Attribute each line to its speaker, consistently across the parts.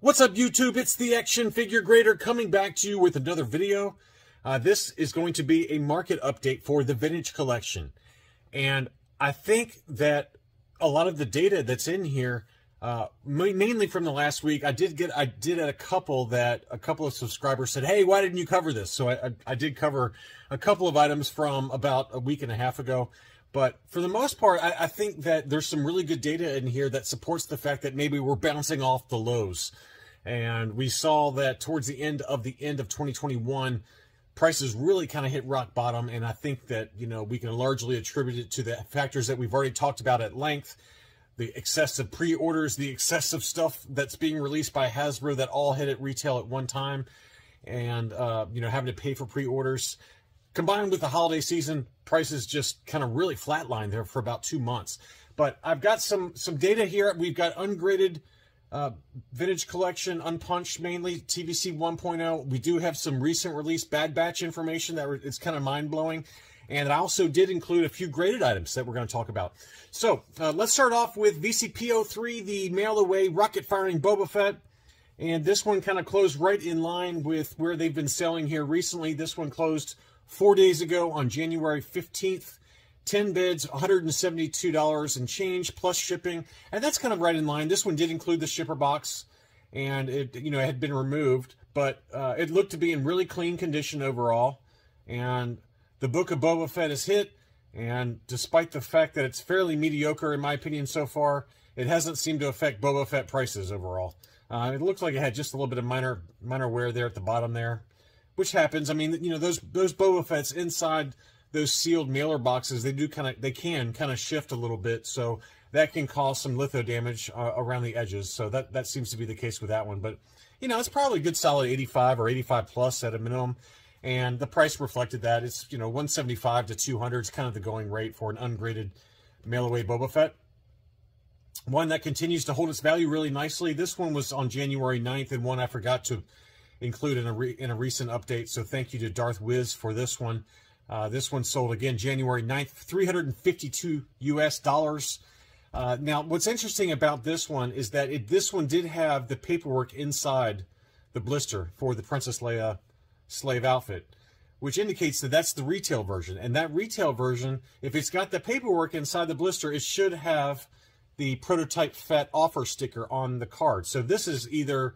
Speaker 1: What's up, YouTube? It's the Action Figure Grader coming back to you with another video. This is going to be a market update for the vintage collection. And I think that a lot of the data that's in here, mainly from the last week, I did a couple of subscribers said, hey, why didn't you cover this? So I did cover a couple of items from about a week and a half ago. But for the most part, I think that there's some really good data in here that supports the fact that maybe we're bouncing off the lows. And we saw that towards the end of 2021, prices really kind of hit rock bottom. And I think that, you know, we can largely attribute it to the factors that we've already talked about at length. The excessive pre-orders, the excessive stuff that's being released by Hasbro that all hit at retail at one time. And, you know, having to pay for pre-orders. Combined with the holiday season, prices just kind of really flatlined there for about 2 months. But I've got some data here. We've got ungraded vintage collection, unpunched mainly, TVC 1.0. We do have some recent release Bad Batch information that it's kind of mind-blowing. And I also did include a few graded items that we're going to talk about. So let's start off with VCP03, the mail-away rocket-firing Boba Fett. And this one kind of closed right in line with where they've been selling here recently. This one closed 4 days ago on January 15th, 10 bids, $172 and change plus shipping, and that's kind of right in line. This one did include the shipper box, and it, you know, it had been removed, but it looked to be in really clean condition overall. And the Book of Boba Fett is hit, and despite the fact that it's fairly mediocre in my opinion so far, it hasn't seemed to affect Boba Fett prices overall. It looks like it had just a little bit of minor wear there at the bottom there, which happens. I mean, you know, those Boba Fetts inside those sealed mailer boxes, they can kind of shift a little bit, so that can cause some litho damage around the edges. So that seems to be the case with that one. But you know, it's probably a good solid 85 or 85 plus at a minimum, and the price reflected that. It's, you know, 175 to 200 is kind of the going rate for an ungraded mail-away Boba Fett. One that continues to hold its value really nicely. This one was on January 9th, and one I forgot to include in a recent update. So thank you to Darth Wiz for this one. This one sold again January 9th, $352 US. Now, what's interesting about this one is that this one did have the paperwork inside the blister for the Princess Leia slave outfit, which indicates that that's the retail version. And that retail version, if it's got the paperwork inside the blister, it should have the prototype Fett offer sticker on the card. So this is either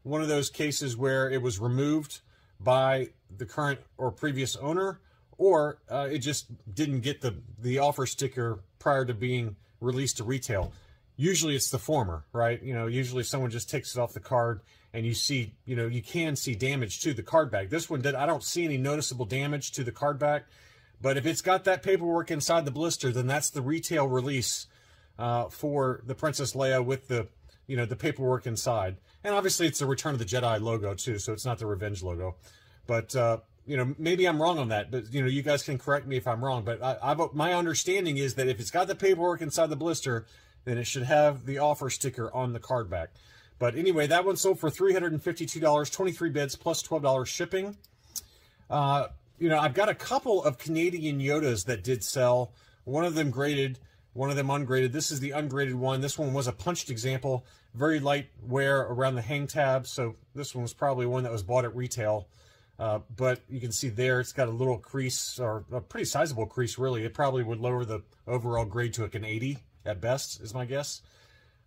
Speaker 1: one of those cases where it was removed by the current or previous owner, or it just didn't get the offer sticker prior to being released to retail. Usually it's the former, right? You know, usually someone just takes it off the card, and you see, you know, you can see damage to the card back. This one I don't see any noticeable damage to the card back, but if it's got that paperwork inside the blister, then that's the retail release for the Princess Leia with the, you know, the paperwork inside. And obviously it's the Return of the Jedi logo too, so it's not the Revenge logo. But you know, maybe I'm wrong on that, but, you know, you guys can correct me if I'm wrong. But my understanding is that if it's got the paperwork inside the blister, then it should have the offer sticker on the card back. But anyway, that one sold for $352, 23 bids, plus $12 shipping. You know, I've got a couple of Canadian Yodas that did sell. One of them graded, one of them ungraded. This is the ungraded one. This one was a punched example, very light wear around the hang tab. So this one was probably one that was bought at retail. But you can see there, it's got a little crease, or a pretty sizable crease, really. It probably would lower the overall grade to like an 80 at best, is my guess.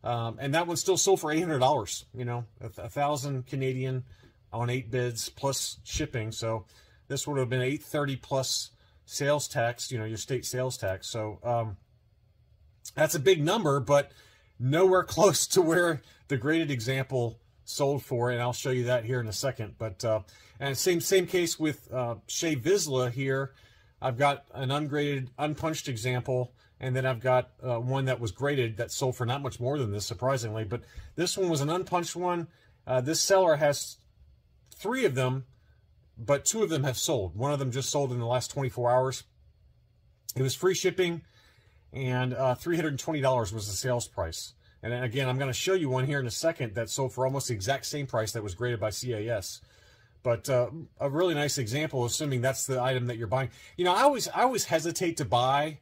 Speaker 1: And that one still sold for $800, you know, 1,000 Canadian on 8 bids plus shipping. So this would have been $830 plus sales tax, you know, your state sales tax. So that's a big number, but nowhere close to where the graded example sold for, and I'll show you that here in a second. But and same case with Shea Vizsla here. I've got an ungraded, unpunched example, and then I've got one that was graded that sold for not much more than this, surprisingly. But this one was an unpunched one. This seller has 3 of them, but 2 of them have sold. One of them just sold in the last 24 hours. It was free shipping, and $320 was the sales price. And again, I'm going to show you one here in a second that sold for almost the exact same price that was graded by CAS. But a really nice example, assuming that's the item that you're buying. You know, I always hesitate to buy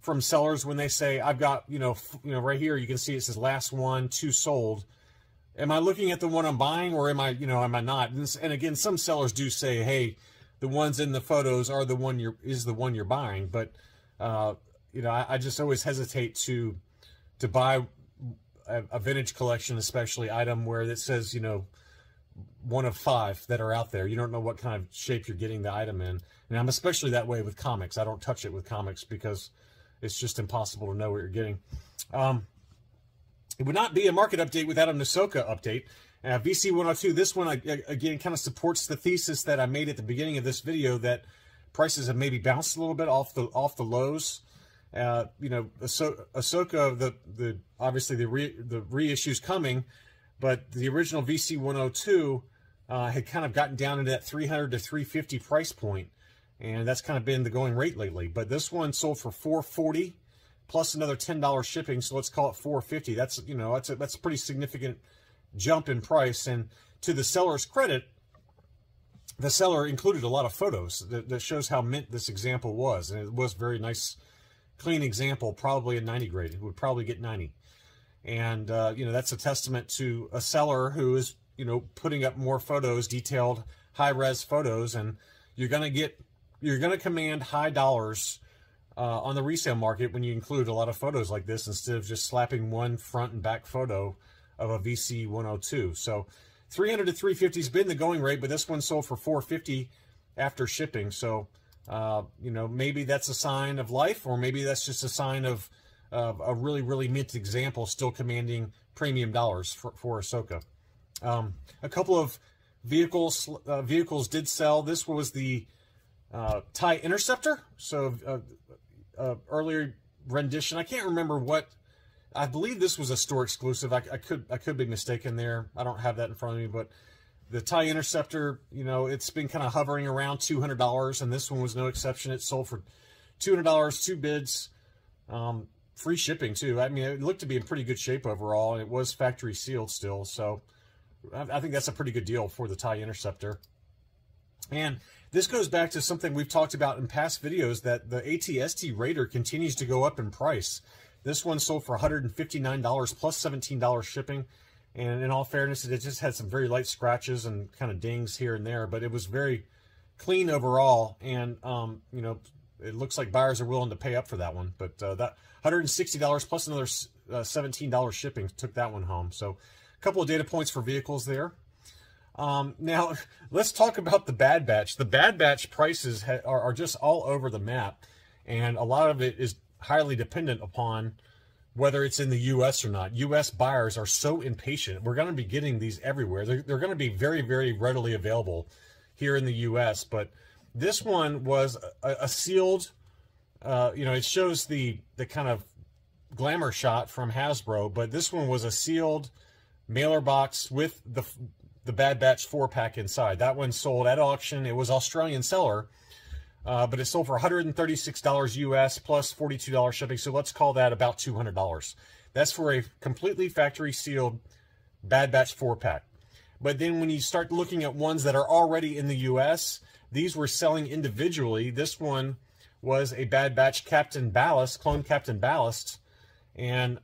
Speaker 1: from sellers when they say, I've got, you know, right here, you can see it says last one, 2 sold. am I looking at the one I'm buying, or am I, am I not? And again, some sellers do say, hey, the ones in the photos are the one you're buying. But, I just always hesitate to buy a vintage collection, especially item where it says, one of 5 that are out there. You don't know what kind of shape you're getting the item in. And I'm especially that way with comics. I don't touch it with comics because it's just impossible to know what you're getting. It would not be a market update without an Ahsoka update. VC102, this one, again, kind of supports the thesis that I made at the beginning of this video, that prices have maybe bounced a little bit off the lows. Ahsoka, obviously the reissue's coming, but the original VC102 had kind of gotten down into that 300 to 350 price point, and that's kind of been the going rate lately. But this one sold for $440 plus another $10 shipping, so let's call it $450. That's that's a pretty significant jump in price. And to the seller's credit, the seller included a lot of photos that shows how mint this example was, and it was very nice, clean example, probably a 90 grade. It would probably get 90. And, that's a testament to a seller who is, putting up more photos, detailed, high-res photos, and you're going to command high dollars on the resale market when you include a lot of photos like this, instead of just slapping one front and back photo of a VC102. So 300 to 350 has been the going rate, but this one sold for $450 after shipping. So, maybe that's a sign of life, or maybe that's just a sign of a really, really mint example still commanding premium dollars for Ahsoka. A couple of vehicles did sell. This was the TIE Interceptor. So earlier rendition. I can't remember what. I believe this was a store exclusive. I could be mistaken there. I don't have that in front of me, but the TIE Interceptor, it's been kind of hovering around $200, and this one was no exception. It sold for $200, 2 bids, free shipping too. I mean, it looked to be in pretty good shape overall, and it was factory sealed still. So I think that's a pretty good deal for the TIE Interceptor. And this goes back to something we've talked about in past videos, that the AT-ST Raider continues to go up in price. This one sold for $159 plus $17 shipping. And in all fairness, it just had some very light scratches and kind of dings here and there, but it was very clean overall. And, it looks like buyers are willing to pay up for that one. But that $160 plus another $17 shipping took that one home. So a couple of data points for vehicles there. Now, let's talk about the Bad Batch. The Bad Batch prices are just all over the map, and a lot of it is highly dependent upon whether it's in the U.S. or not. U.S. buyers are so impatient. We're going to be getting these everywhere. They're going to be very, very readily available here in the U.S., but this one was a sealed, it shows the kind of glamour shot from Hasbro, but this one was a sealed mailer box with the Bad Batch 4-pack inside. That one sold at auction. It was Australian seller, but it sold for $136 US plus $42 shipping. So let's call that about $200. That's for a completely factory sealed Bad Batch 4-pack. But then when you start looking at ones that are already in the US, these were selling individually. This one was a Bad Batch Captain Ballast, Clone Captain Ballast, and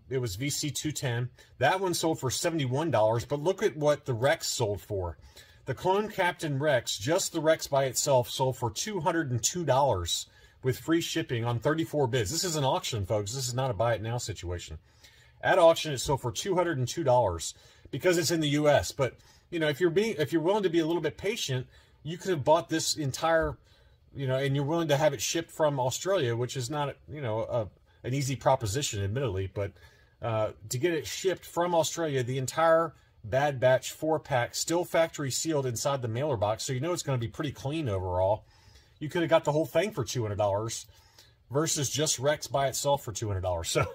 Speaker 1: it was VC210. That one sold for $71, but look at what the Rex sold for. The Clone Captain Rex, just the Rex by itself, sold for $202 with free shipping on 34 bids. This is an auction, folks. This is not a buy it now situation. At auction, it sold for $202 because it's in the U.S. But if you're willing to be a little bit patient, you could have bought this entire, and you're willing to have it shipped from Australia, which is not, an easy proposition, admittedly, but to get it shipped from Australia, the entire Bad Batch 4-pack, still factory sealed inside the mailer box, so it's going to be pretty clean overall. You could have got the whole thing for $200 versus just Rex by itself for $200. So,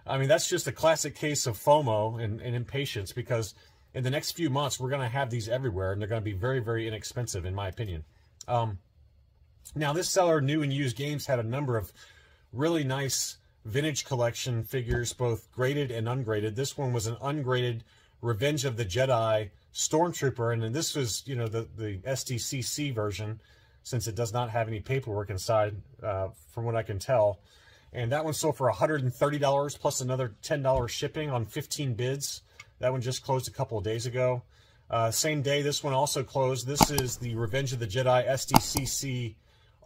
Speaker 1: I mean, that's just a classic case of FOMO and impatience, because in the next few months, we're going to have these everywhere, and they're going to be very, very inexpensive, in my opinion. Now, this seller, New and Used Games, had a number of really nice vintage collection figures, both graded and ungraded. This one was an ungraded Revenge of the Jedi Stormtrooper, and then this was, the SDCC version, since it does not have any paperwork inside, from what I can tell. And that one sold for $130 plus another $10 shipping on 15 bids. That one just closed a couple of days ago. Same day, this one also closed. This is the Revenge of the Jedi SDCC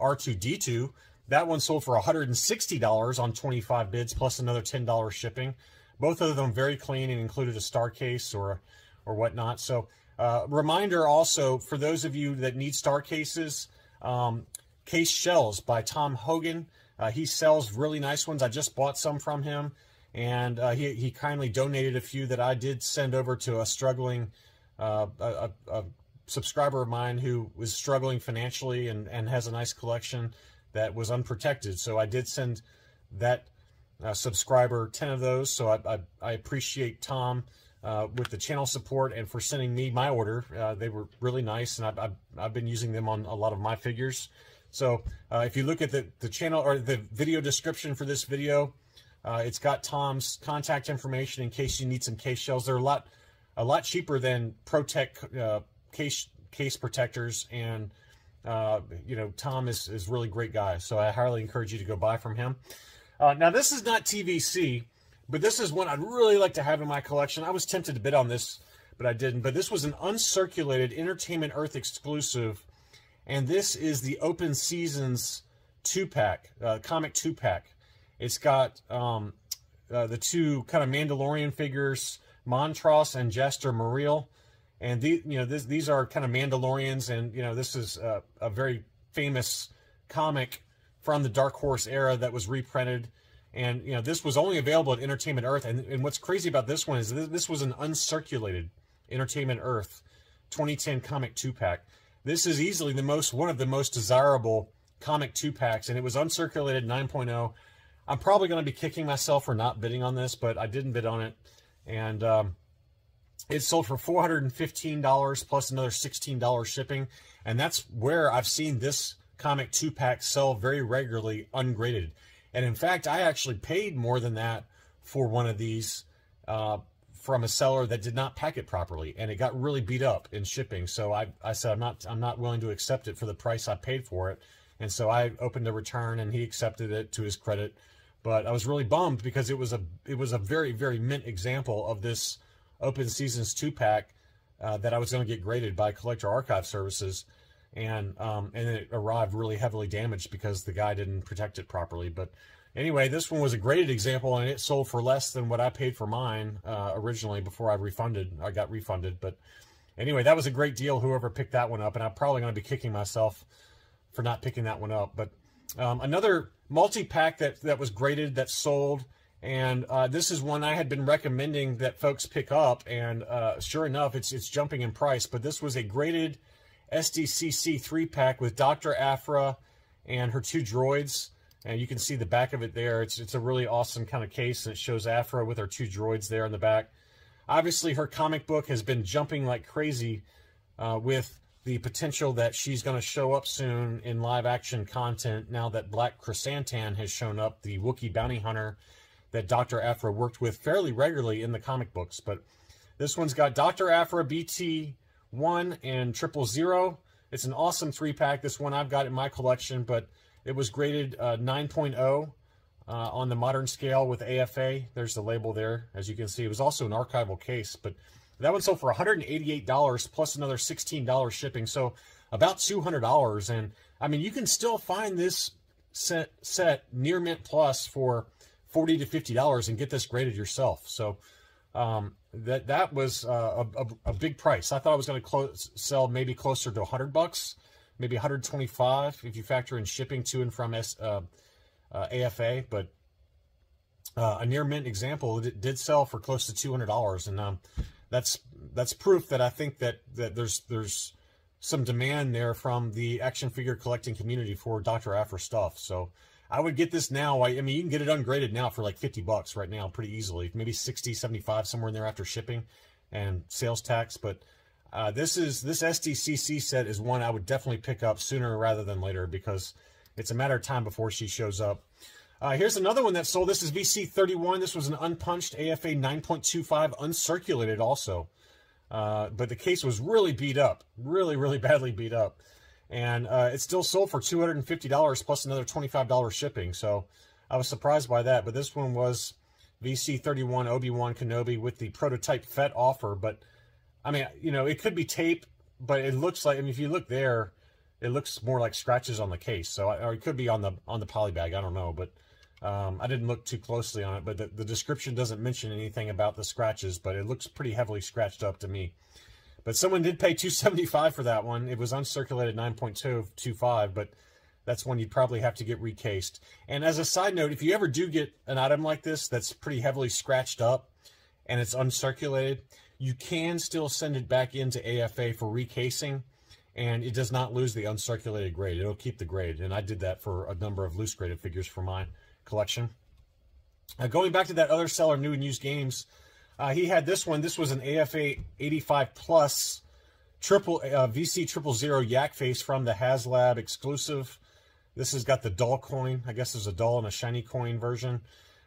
Speaker 1: R2-D2. That one sold for $160 on 25 bids, plus another $10 shipping. Both of them very clean and included a star case or whatnot. So, reminder also, for those of you that need star cases, Case Shells by Tom Hogan. He sells really nice ones. I just bought some from him, and he kindly donated a few that I did send over to a struggling a subscriber of mine who was struggling financially and has a nice collection that was unprotected. So I did send that subscriber 10 of those. So I appreciate Tom with the channel support and for sending me my order. They were really nice, and I've been using them on a lot of my figures. So if you look at the channel or the video description for this video, it's got Tom's contact information in case you need some case shells. They're a lot cheaper than ProTech case protectors, and you know, Tom is really great guy. So I highly encourage you to go buy from him. Now this is not TVC, but this is one I'd really like to have in my collection. I was tempted to bid on this, but I didn't. But this was an uncirculated Entertainment Earth exclusive. And this is the Open Seasons 2-pack, comic 2-pack. It's got the two kind of Mandalorian figures, Montross and Jester Muriel. And these are kind of Mandalorians, and this is a very famous comic from the Dark Horse era that was reprinted. And this was only available at Entertainment Earth. And what's crazy about this one is this was an uncirculated Entertainment Earth 2010 comic 2-pack. This is easily one of the most desirable comic 2-packs, and it was uncirculated 9.0. I'm probably going to be kicking myself for not bidding on this, but I didn't bid on it. And it sold for $415 plus another $16 shipping. And that's where I've seen this comic 2-pack sell very regularly ungraded. And in fact, I actually paid more than that for one of these from a seller that did not pack it properly, and it got really beat up in shipping. So I said I'm not willing to accept it for the price I paid for it. And so I opened a return, and he accepted it to his credit. But I was really bummed because it was a very, very mint example of this Open Seasons 2-pack that I was going to get graded by Collector Archive Services, and it arrived really heavily damaged because the guy didn't protect it properly. But anyway, this one was a graded example, and it sold for less than what I paid for mine originally before I got refunded. But anyway, that was a great deal, whoever picked that one up, and I'm probably going to be kicking myself for not picking that one up. But another multi-pack that was graded that sold, and this is one I had been recommending that folks pick up, and sure enough, it's jumping in price. But this was a graded SDCC 3-pack with Dr. Aphra and her two droids. And you can see the back of it there. It's a really awesome kind of case, and it shows Aphra with her two droids there in the back. Obviously, her comic book has been jumping like crazy with the potential that she's going to show up soon in live-action content now that Black Chrysantan has shown up, the Wookiee bounty hunter that Dr. Aphra worked with fairly regularly in the comic books. But this one's got Dr. Aphra, BT-1, and 000. It's an awesome 3-pack. This one I've got in my collection, but it was graded 9.0 on the modern scale with AFA. There's the label there, as you can see. It was also an archival case, but that one sold for $188 plus another $16 shipping, so about $200. And I mean, you can still find this set near Mint Plus for $40 to $50 and get this graded yourself. So that was a big price. I thought I was going to sell maybe closer to $100. Maybe 125 if you factor in shipping to and from AFA, but a near mint example, it did sell for close to $200, and that's proof that I think that there's some demand there from the action figure collecting community for Dr. Aphra stuff. So I would get this now. I mean, you can get it ungraded now for like $50 right now, pretty easily, maybe 60, 75 somewhere in there after shipping and sales tax, but. This SDCC set is one I would definitely pick up sooner rather than later because it's a matter of time before she shows up. Here's another one that sold. This is VC31. This was an unpunched AFA 9.25 uncirculated also. But the case was really beat up, really, really badly beat up. And it still sold for $250 plus another $25 shipping. So I was surprised by that. But this one was VC31 Obi-Wan Kenobi with the prototype Fett offer. But, I mean, you know, it could be tape, but it looks like, I mean, if you look there, it looks more like scratches on the case. So, or it could be on the poly bag. I don't know, but I didn't look too closely on it. But the description doesn't mention anything about the scratches, but it looks pretty heavily scratched up to me. But someone did pay $275 for that one. It was uncirculated 9.225, but that's one you'd probably have to get recased. And as a side note, if you ever do get an item like this that's pretty heavily scratched up and it's uncirculated, you can still send it back into AFA for recasing, and it does not lose the uncirculated grade. It'll keep the grade, and I did that for a number of loose graded figures for my collection. Going back to that other seller, New and Used Games, he had this one. This was an AFA 85 Plus VC 000 yak face from the HasLab exclusive. This has got the dull coin. I guess there's a dull and a shiny coin version.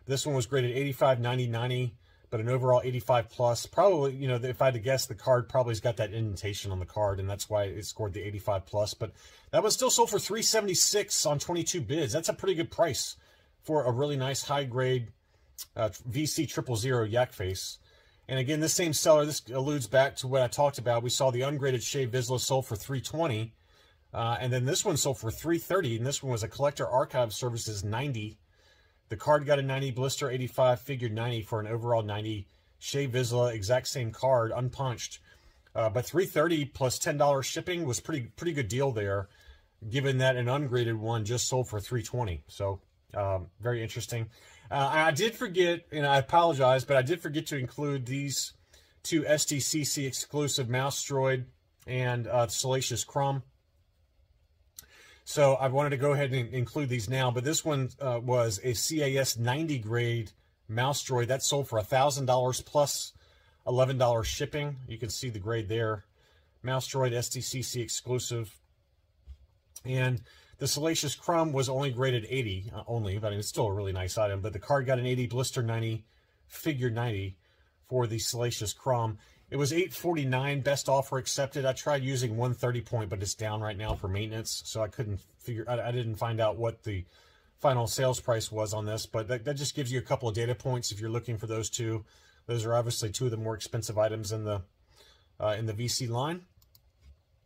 Speaker 1: This one was graded 85, 90, 90, but an overall 85 plus. Probably, you know, if I had to guess, the card probably has got that indentation on the card, and that's why it scored the 85 plus. But that was still sold for $376 on 22 bids. That's a pretty good price for a really nice high grade VC 000 yak face. And again, this same seller, this alludes back to what I talked about. We saw the ungraded Shea Vizsla sold for $320. And then this one sold for $330, and this one was a Collector Archive Services 90. The card got a 90, blister 85, figured 90 for an overall 90. Shea Vizsla, exact same card, unpunched. But $330 plus $10 shipping was pretty good deal there, given that an ungraded one just sold for $320. So very interesting. I did forget, and I apologize, but I did forget to include these two SDCC exclusive Mouse Droid and Salacious Crumb. So I wanted to go ahead and include these now, but this one was a CAS 90 grade Mouse Droid. That sold for $1,000 plus $11 shipping. You can see the grade there. Mouse Droid SDCC exclusive. And the Salacious Crumb was only graded 80, only, but I mean, it's still a really nice item. But the card got an 80, blister 90, figure 90 for the Salacious Crumb. It was $849, best offer accepted. I tried using 130 point, but it's down right now for maintenance, so I couldn't figure. I didn't find out what the final sales price was on this, but that just gives you a couple of data points if you're looking for those two. Those are obviously two of the more expensive items in the VC line.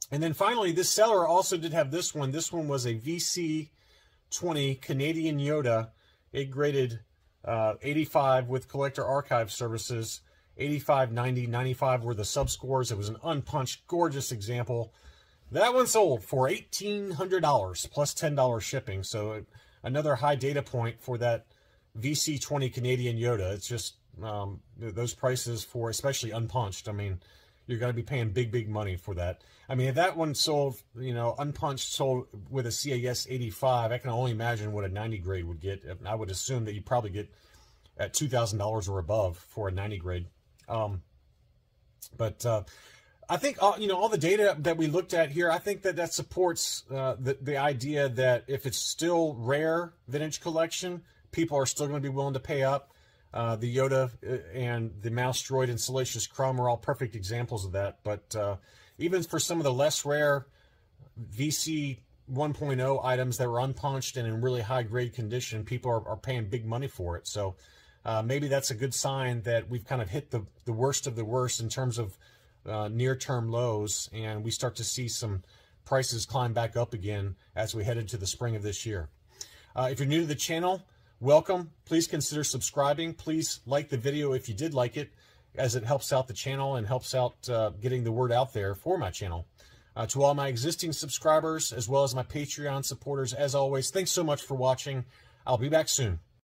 Speaker 1: And then finally, this seller also did have this one. This one was a VC20 Canadian Yoda. It graded 85 with Collector Archive Services. 85, 90, 95 were the sub-scores. It was an unpunched, gorgeous example. That one sold for $1,800 plus $10 shipping. So another high data point for that VC20 Canadian Yoda. It's just those prices for, especially unpunched, I mean, you're going to be paying big money for that. I mean, if that one sold, you know, unpunched sold with a CAS 85, I can only imagine what a 90 grade would get. I would assume that you probably get at $2,000 or above for a 90 grade. But I think, you know, all the data that we looked at here, I think that supports the idea that if it's still rare vintage collection, people are still going to be willing to pay up. The Yoda and the Mouse Droid and Salacious Crumb are all perfect examples of that. But even for some of the less rare VC 1.0 items that were unpunched and in really high grade condition, people are paying big money for it. So maybe that's a good sign that we've kind of hit the worst of the worst in terms of near-term lows, and we start to see some prices climb back up again as we head into the spring of this year. If you're new to the channel, welcome. Please consider subscribing. Please like the video if you did like it, as it helps out the channel and helps out getting the word out there for my channel. To all my existing subscribers, as well as my Patreon supporters, as always, thanks so much for watching. I'll be back soon.